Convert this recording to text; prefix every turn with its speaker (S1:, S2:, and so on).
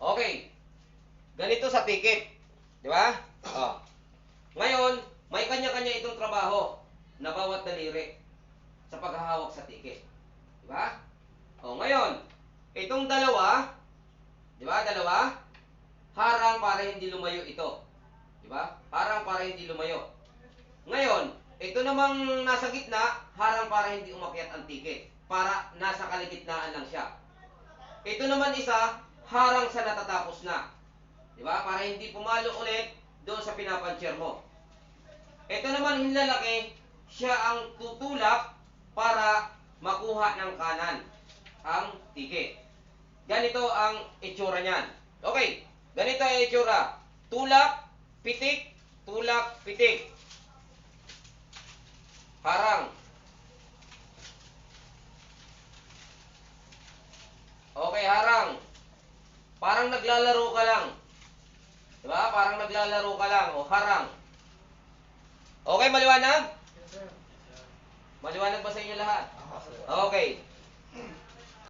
S1: Okay. Ganito sa ticket. Di ba? Oh. Ngayon, may kanya-kanya itong trabaho na bawat daliri sa paghahawak sa ticket. Di ba? Oh, ngayon, itong dalawa, di ba? Dalawa, harang para hindi lumayo ito. Di ba? Harang para hindi lumayo. Ngayon, ito namang nasa gitna, harang para hindi umakyat ang ticket. Para nasa kaligitnaan lang siya. Ito naman isa, harang sa natatapos na. Di ba? Para hindi pumalo ulit doon sa pinapancher mo. Ito naman yung lalaki, siya ang tutulak para makuha ng kanan ang ticket. Ganito ang itsura niyan. Okay, ganito ang itsura. Tulak, pitik, tulak, pitik. Harang. Okay, harang. Parang naglalaro ka lang. Diba? Parang naglalaro ka lang. O, harang. Okay, maliwanag? Maliwanag ba sa inyo lahat? Okay.